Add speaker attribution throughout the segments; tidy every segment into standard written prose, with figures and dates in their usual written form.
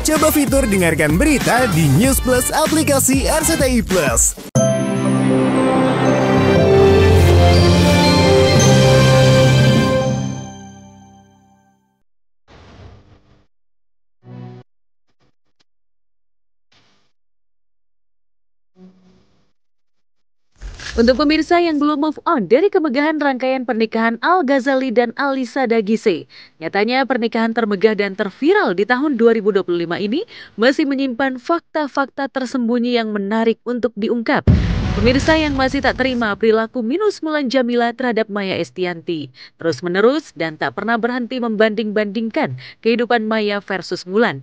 Speaker 1: Coba fitur dengarkan berita di News Plus aplikasi RCTI Plus.
Speaker 2: Untuk pemirsa yang belum move on dari kemegahan rangkaian pernikahan Al Ghazali dan Alisa Dagise, nyatanya pernikahan termegah dan terviral di tahun 2025 ini masih menyimpan fakta-fakta tersembunyi yang menarik untuk diungkap. Pemirsa yang masih tak terima perilaku minus Mulan Jameela terhadap Maya Estianty terus-menerus dan tak pernah berhenti membanding-bandingkan kehidupan Maya versus Mulan.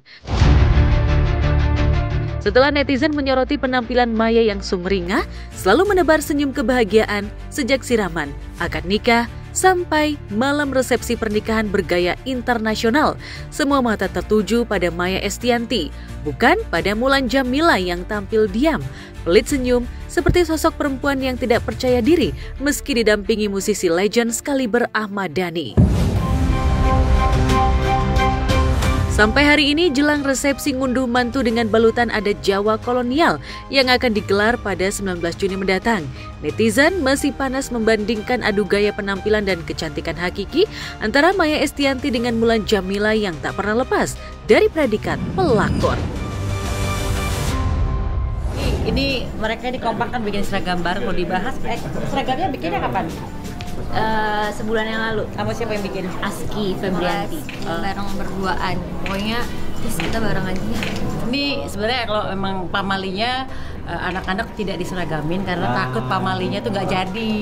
Speaker 2: Setelah netizen menyoroti penampilan Maya yang sumringah, selalu menebar senyum kebahagiaan sejak siraman, akad nikah, sampai malam resepsi pernikahan bergaya internasional. Semua mata tertuju pada Maya Estianty, bukan pada Mulan Jameela yang tampil diam, pelit senyum, seperti sosok perempuan yang tidak percaya diri meski didampingi musisi legend sekaliber Ahmad Dhani. Sampai hari ini jelang resepsi ngunduh mantu dengan balutan adat Jawa kolonial yang akan digelar pada 19 Juni mendatang. Netizen masih panas membandingkan adu gaya penampilan dan kecantikan hakiki antara Maya Estianty dengan Mulan Jameela yang tak pernah lepas dari predikat pelakor.
Speaker 3: Ini mereka dikompakkan bikin seragam baru, mau dibahas. Seragamnya bikinnya kapan?
Speaker 4: Sebulan yang lalu.
Speaker 3: Sama siapa yang bikin?
Speaker 4: Aski Febrianti. Bareng berduaan. Pokoknya terus kita bareng aja.
Speaker 3: Ini sebenarnya kalau emang pamalinya anak-anak tidak diseragamin karena takut pamalinya tuh nggak jadi.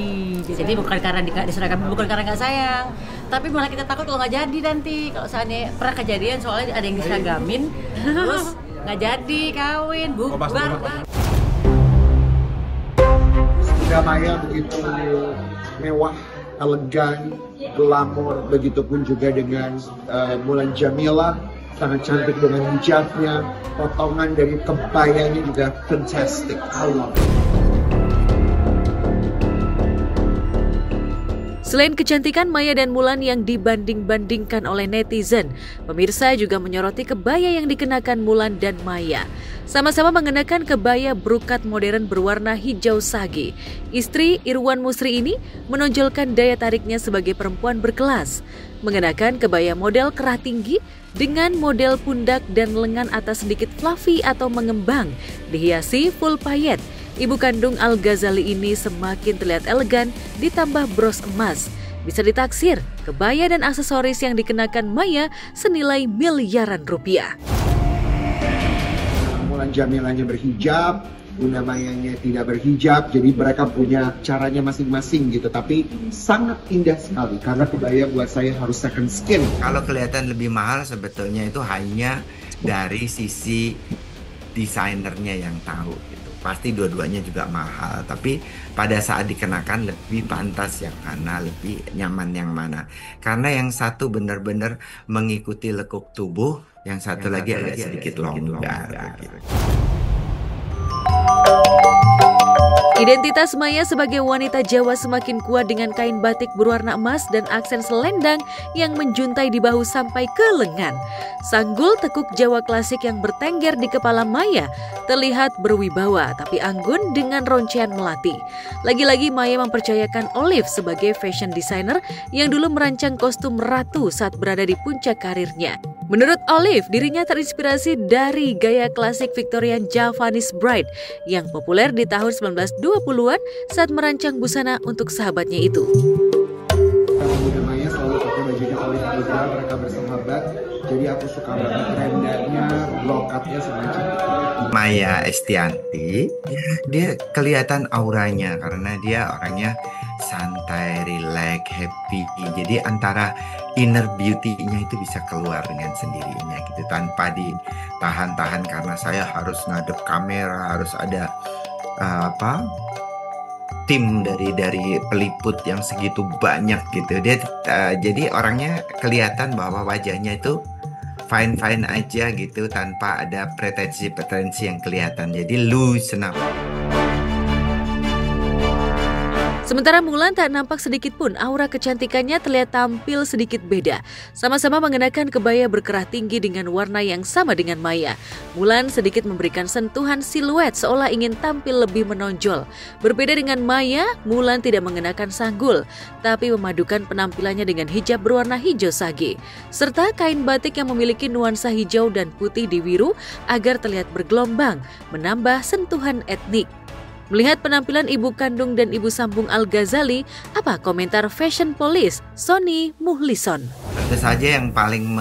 Speaker 3: Jadi bukan karena nggak diseragamin, bukan karena nggak sayang, tapi malah kita takut kalau nggak jadi nanti. Kalau seandainya pernah kejadian soalnya ada yang diseragamin, terus nggak jadi kawin, bubar.
Speaker 5: Sudah Maya begitu mewah, elegan, glamor, begitupun juga dengan Mulan Jameela, sangat cantik dengan hijabnya, potongan dari kebayanya juga fantastic. I love it.
Speaker 2: Selain kecantikan Maya dan Mulan yang dibanding-bandingkan oleh netizen, pemirsa juga menyoroti kebaya yang dikenakan Mulan dan Maya. Sama-sama mengenakan kebaya brokat modern berwarna hijau sage. Istri Irwan Musri ini menonjolkan daya tariknya sebagai perempuan berkelas. Mengenakan kebaya model kerah tinggi dengan model pundak dan lengan atas sedikit fluffy atau mengembang, dihiasi full payet. Ibu kandung Al Ghazali ini semakin terlihat elegan ditambah bros emas. Bisa ditaksir, kebaya dan aksesoris yang dikenakan Maya senilai miliaran rupiah.
Speaker 5: Mulan Jameelanya berhijab, Bunda Mayanya tidak berhijab, jadi mereka punya caranya masing-masing gitu. Tapi sangat indah sekali karena kebaya buat saya harus second skin.
Speaker 6: Kalau kelihatan lebih mahal sebetulnya itu hanya dari sisi desainernya yang tahu gitu. Pasti dua-duanya juga mahal, tapi pada saat dikenakan lebih pantas yang mana, lebih nyaman yang mana. Karena yang satu benar-benar mengikuti lekuk tubuh, yang satu lagi agak sedikit longgar gitu.
Speaker 2: Identitas Maya sebagai wanita Jawa semakin kuat dengan kain batik berwarna emas dan aksen selendang yang menjuntai di bahu sampai ke lengan. Sanggul tekuk Jawa klasik yang bertengger di kepala Maya terlihat berwibawa tapi anggun dengan roncian melati. Lagi-lagi Maya mempercayakan Olive sebagai fashion designer yang dulu merancang kostum ratu saat berada di puncak karirnya. Menurut Olive, dirinya terinspirasi dari gaya klasik Victorian Javanese bride yang populer di tahun 1920-an saat merancang busana untuk sahabatnya itu.
Speaker 5: Bunda Maya selalu pakai bajunya Olive juga, mereka bersahabat. Jadi aku suka banget rendanya, brokatnya semacam itu.
Speaker 6: Maya Estianty, dia kelihatan auranya karena dia orangnya santai, relax, happy. Jadi antara inner beauty-nya itu bisa keluar dengan sendirinya gitu, tanpa ditahan-tahan karena saya harus ngadep kamera, harus ada tim dari peliput yang segitu banyak gitu. Dia jadi orangnya kelihatan bahwa wajahnya itu fine-fine aja gitu, tanpa ada pretensi yang kelihatan. Jadi lu senang.
Speaker 2: Sementara Mulan tak nampak sedikit pun aura kecantikannya terlihat tampil sedikit beda. Sama-sama mengenakan kebaya berkerah tinggi dengan warna yang sama dengan Maya. Mulan sedikit memberikan sentuhan siluet seolah ingin tampil lebih menonjol. Berbeda dengan Maya, Mulan tidak mengenakan sanggul, tapi memadukan penampilannya dengan hijab berwarna hijau sage, serta kain batik yang memiliki nuansa hijau dan putih di biru agar terlihat bergelombang, menambah sentuhan etnik. Melihat penampilan ibu kandung dan ibu sambung Al-Ghazali, apa komentar fashion police Sony Muhlison?
Speaker 6: Tentu saja yang paling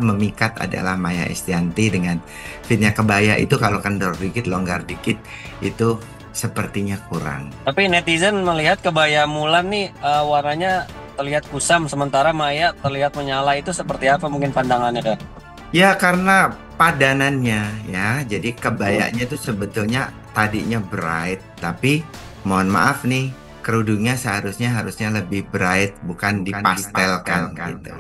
Speaker 6: memikat adalah Maya Estianty dengan fitnya kebaya itu kalau kendor dikit, longgar dikit, itu sepertinya kurang.
Speaker 7: Tapi netizen melihat kebaya Mulan nih warnanya terlihat kusam, sementara Maya terlihat menyala. Itu seperti apa mungkin pandangannya, Dan?
Speaker 6: Ya karena padanannya ya, jadi kebayanya itu sebetulnya tadinya bright, tapi mohon maaf nih, kerudungnya harusnya lebih bright, bukan dipastelkan gitu.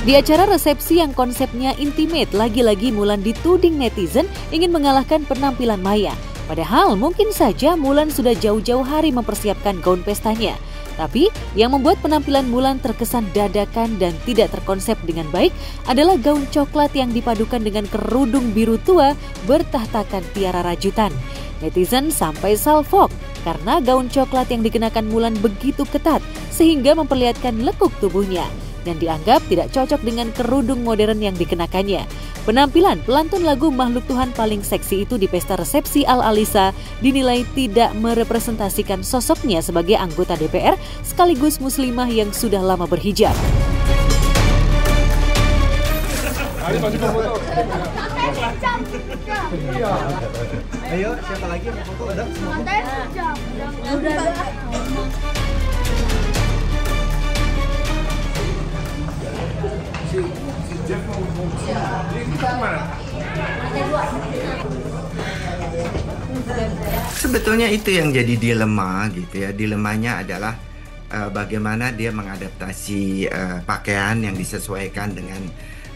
Speaker 2: Di acara resepsi yang konsepnya intimate, lagi-lagi Mulan dituding netizen ingin mengalahkan penampilan Maya. Padahal mungkin saja Mulan sudah jauh-jauh hari mempersiapkan gaun pestanya. Tapi yang membuat penampilan Mulan terkesan dadakan dan tidak terkonsep dengan baik adalah gaun coklat yang dipadukan dengan kerudung biru tua bertahtakan tiara rajutan. Netizen sampai salfok karena gaun coklat yang dikenakan Mulan begitu ketat sehingga memperlihatkan lekuk tubuhnya dan dianggap tidak cocok dengan kerudung modern yang dikenakannya. Penampilan pelantun lagu Makhluk Tuhan paling seksi itu di pesta resepsi Al-Alisa dinilai tidak merepresentasikan sosoknya sebagai anggota DPR sekaligus muslimah yang sudah lama berhijab.
Speaker 1: Ayo, siapa lagi yang foto? Ada semua?
Speaker 6: Sebetulnya itu yang jadi dilema gitu ya. Dilemanya adalah bagaimana dia mengadaptasi pakaian yang disesuaikan dengan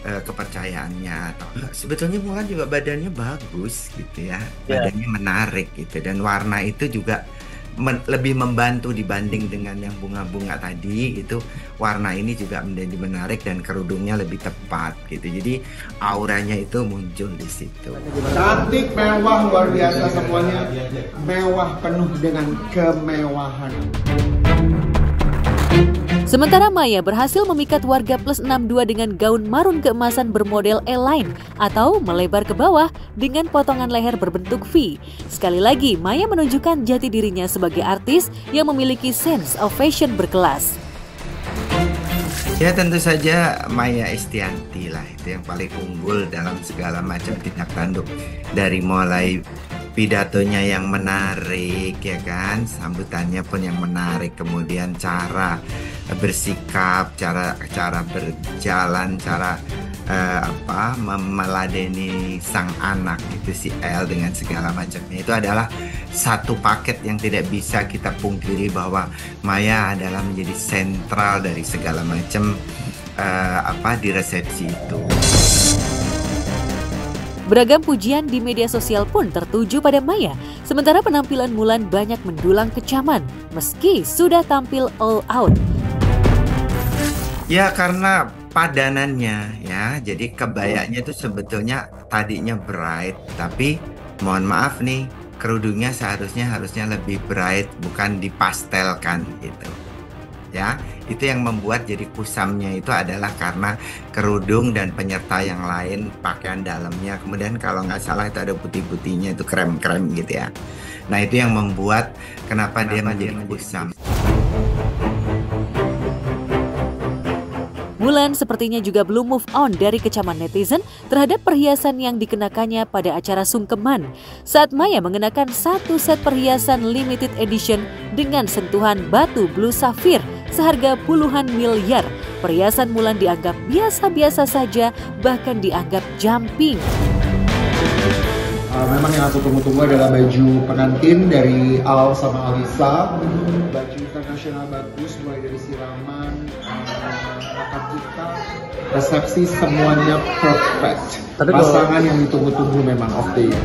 Speaker 6: kepercayaannya. Sebetulnya Mulan juga badannya bagus gitu ya, badannya menarik gitu, dan warna itu juga lebih membantu dibanding dengan yang bunga-bunga tadi. Itu warna ini juga menjadi menarik dan kerudungnya lebih tepat gitu, jadi auranya itu muncul di situ.
Speaker 5: Cantik, mewah, luar biasa semuanya, mewah, penuh dengan kemewahan.
Speaker 2: Sementara Maya berhasil memikat warga plus 62 dengan gaun marun keemasan bermodel A-line atau melebar ke bawah dengan potongan leher berbentuk V. Sekali lagi, Maya menunjukkan jati dirinya sebagai artis yang memiliki sense of fashion berkelas.
Speaker 6: Ya tentu saja Maya Estianty lah itu yang paling unggul dalam segala macam tindak tanduk, dari mulai pidatonya yang menarik ya kan, sambutannya pun yang menarik, kemudian cara bersikap, cara berjalan, cara meladeni sang anak itu si El dengan segala macamnya, itu adalah satu paket yang tidak bisa kita pungkiri bahwa Maya adalah menjadi sentral dari segala macam di resepsi itu.
Speaker 2: Beragam pujian di media sosial pun tertuju pada Maya, sementara penampilan Mulan banyak mendulang kecaman meski sudah tampil all out.
Speaker 6: Ya karena padanannya ya, jadi kebayanya itu sebetulnya tadinya bright, tapi mohon maaf nih, kerudungnya harusnya lebih bright, bukan dipastelkan gitu. Ya, itu yang membuat jadi kusamnya itu adalah karena kerudung dan penyerta yang lain, pakaian dalamnya, kemudian kalau nggak salah itu ada putih-putihnya, itu krem-krem gitu ya. Nah itu yang membuat kenapa dia menjadi kusam.
Speaker 2: Mulan sepertinya juga belum move on dari kecaman netizen terhadap perhiasan yang dikenakannya pada acara sungkeman. Saat Maya mengenakan satu set perhiasan limited edition dengan sentuhan batu blue sapphire seharga puluhan miliar, perhiasan Mulan dianggap biasa-biasa saja, bahkan dianggap jumping.
Speaker 5: Memang yang aku tunggu-tunggu adalah baju pengantin dari Al sama Alisa, baju internasional bagus, mulai dari siraman, akad nikah, resepsi, semuanya perfect. Pasangan yang ditunggu-tunggu memang of the year.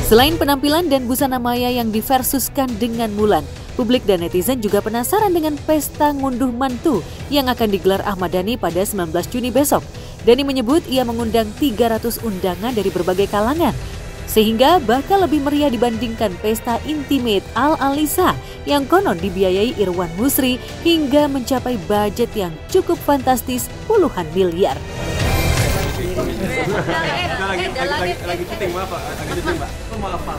Speaker 2: Selain penampilan dan busana Maya yang diversuskan dengan Mulan, publik dan netizen juga penasaran dengan pesta ngunduh mantu yang akan digelar Ahmad Dhani pada 19 Juni besok. Dhani menyebut ia mengundang 300 undangan dari berbagai kalangan, sehingga bakal lebih meriah dibandingkan pesta intimate Al-Alisa yang konon dibiayai Irwan Musri hingga mencapai budget yang cukup fantastis puluhan miliar.
Speaker 7: Lagi syuting, maaf Pak. Lagi syuting, Mbak. Maaf Pak.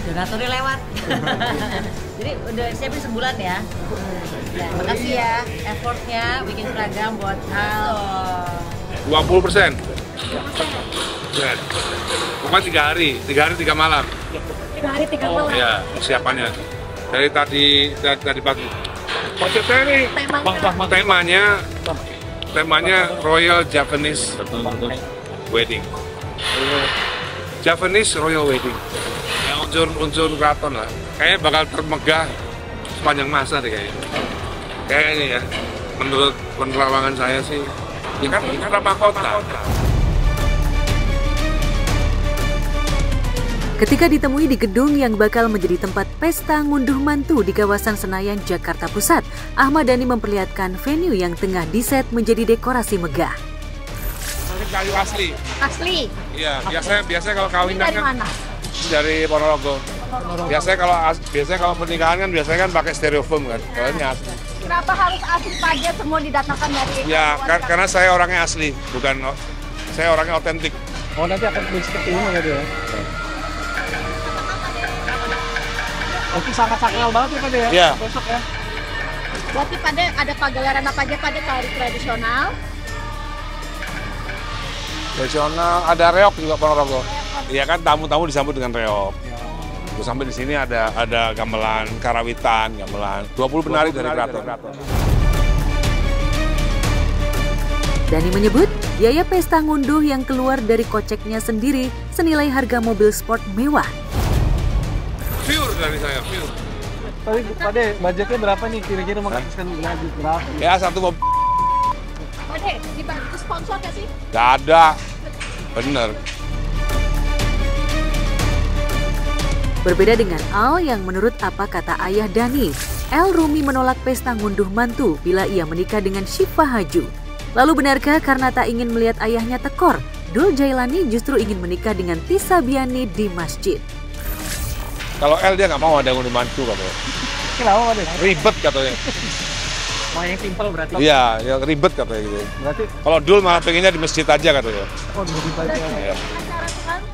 Speaker 3: Donaturnya lewat. Jadi udah siapin sebulan ya. Ya, makasih ya effortnya bikin seragam buat Al.
Speaker 8: 20%. Ya. Bukan 3 hari 3 malam.
Speaker 3: 3 hari 3 malam.
Speaker 8: Ya, persiapannya. Dari tadi pagi. Konsepnya ini temanya Royal Japanese Wedding. Japanese Royal Wedding. Ya, unsur keraton lah. Kayaknya bakal termegah sepanjang masa deh kayaknya. Kayaknya ya, menurut penerawangan saya sih, ya kan mahkota.
Speaker 2: Ketika ditemui di gedung yang bakal menjadi tempat pesta ngunduh mantu di kawasan Senayan, Jakarta Pusat, Ahmad Dhani memperlihatkan venue yang tengah diset menjadi dekorasi megah.
Speaker 8: Kayu asli.
Speaker 4: Asli.
Speaker 8: Iya, biasanya kalau kawinan
Speaker 4: Dari
Speaker 8: kan
Speaker 4: mana?
Speaker 8: dari Ponorogo. Biasanya kalau pernikahan kan biasanya kan pakai styrofoam kan. Kalau ini asli.
Speaker 4: Kenapa harus asli saja semua didatangkan dari?
Speaker 8: Ya, karena saya orangnya asli, bukan saya orangnya otentik.
Speaker 7: Oh, nanti akan seperti ini ya dia. Itu sangat sakral banget ya Pak ya?
Speaker 8: Iya.
Speaker 7: Besok ya.
Speaker 4: Berarti pada ada pagelaran apa aja pada tari tradisional?
Speaker 8: Tradisional, ada reok juga Ponorogo. Iya kan, tamu-tamu disambut dengan reok. Terus sampai di sini ada gamelan karawitan, gamelan 20 penari dari keraton.
Speaker 2: Dhani menyebut biaya pesta ngunduh yang keluar dari koceknya sendiri senilai harga mobil sport mewah.
Speaker 8: Pure dari saya, pure.
Speaker 7: Tapi Pak De, budgetnya berapa nih kira-kira menghabiskan budget berapa?
Speaker 8: Ya, satu mobil.
Speaker 4: Ode, dibantu sponsor nggak sih?
Speaker 8: Gak ada. Bener.
Speaker 2: Berbeda dengan Al yang menurut apa kata ayah Dhani, El Rumi menolak pesta ngunduh mantu bila ia menikah dengan Syifa Haju. Lalu benarkah karena tak ingin melihat ayahnya tekor, Dul Jailani justru ingin menikah dengan Tisa Biani di masjid?
Speaker 8: Kalau L dia nggak mau ada ngunduh mantu katanya.
Speaker 7: Kenapa Pak De?
Speaker 8: Ribet katanya.
Speaker 7: Mau yang simpel berarti?
Speaker 8: Iya, ya ribet katanya gitu.
Speaker 7: Berarti,
Speaker 8: Kalau Dul malah pengennya di masjid aja katanya.
Speaker 7: oh begitu aja.
Speaker 8: Iya.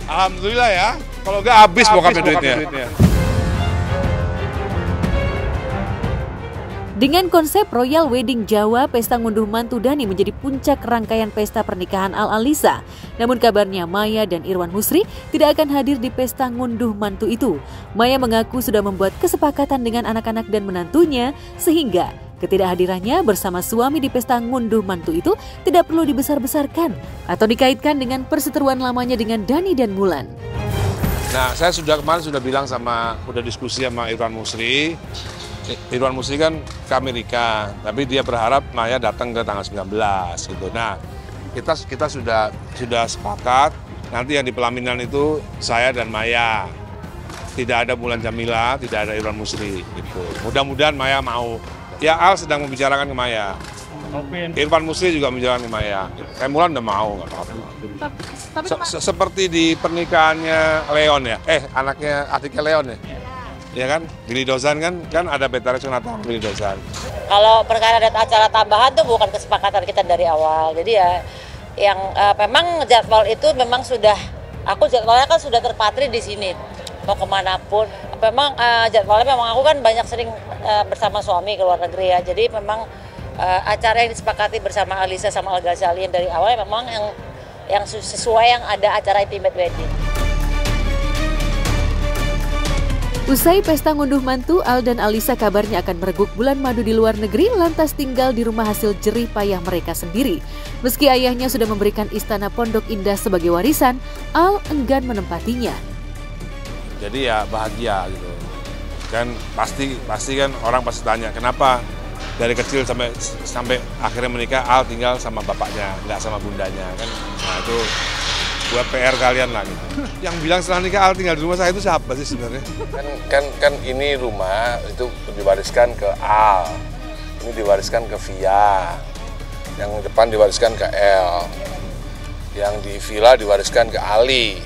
Speaker 8: Alhamdulillah ya. Kalau nggak habis bokapnya duitnya.
Speaker 2: Dengan konsep Royal Wedding Jawa, pesta ngunduh mantu Dhani menjadi puncak rangkaian pesta pernikahan Al-Alisa. Namun kabarnya Maya dan Irwan Musri tidak akan hadir di pesta ngunduh mantu itu. Maya mengaku sudah membuat kesepakatan dengan anak-anak dan menantunya, sehingga ketidakhadirannya bersama suami di pesta ngunduh mantu itu tidak perlu dibesar-besarkan atau dikaitkan dengan perseteruan lamanya dengan Dhani dan Mulan.
Speaker 8: Nah, saya kemarin sudah bilang udah diskusi sama Irwan Musri. Irwan Musri kan ke Amerika, tapi dia berharap Maya datang ke tanggal 19 gitu. Nah, kita sudah sepakat nanti yang di pelaminan itu saya dan Maya. Tidak ada Mulan Jamila, tidak ada Irwan Musri gitu. Mudah-mudahan Maya mau. Ya, Al sedang membicarakan ke Maya. Irwan Musri juga membicarakan ke Maya. Kayak Mulan udah mau, nggak apa-apa. Seperti di pernikahannya Leon ya, anaknya adiknya Leon ya. Ya kan, Billy Dozan kan ada Betara Sonata, Billy Dozan.
Speaker 3: Kalau perkara ada acara tambahan tuh bukan kesepakatan kita dari awal. Jadi ya yang memang jadwal itu memang jadwalnya kan sudah terpatri di sini. Mau kemanapun, memang jadwalnya memang aku kan banyak sering bersama suami ke luar negeri ya. Jadi memang acara yang disepakati bersama Alisa sama Al Ghazali yang dari awal memang yang sesuai yang ada acara intimate wedding.
Speaker 2: Usai pesta ngunduh mantu, Al dan Alisa kabarnya akan mereguk bulan madu di luar negeri lantas tinggal di rumah hasil jerih payah mereka sendiri. Meski ayahnya sudah memberikan istana Pondok Indah sebagai warisan, Al enggan menempatinya.
Speaker 8: Jadi ya bahagia gitu. Kan pasti kan orang pasti tanya kenapa dari kecil sampai akhirnya menikah Al tinggal sama bapaknya, nggak sama bundanya kan. Nah itu buat PR kalian lah gitu. Yang bilang setelah nikah Al tinggal di rumah saya itu siapa sih sebenarnya? Kan ini rumah itu diwariskan ke Al, ini diwariskan ke Via, yang depan diwariskan ke El, yang di villa diwariskan ke Ali.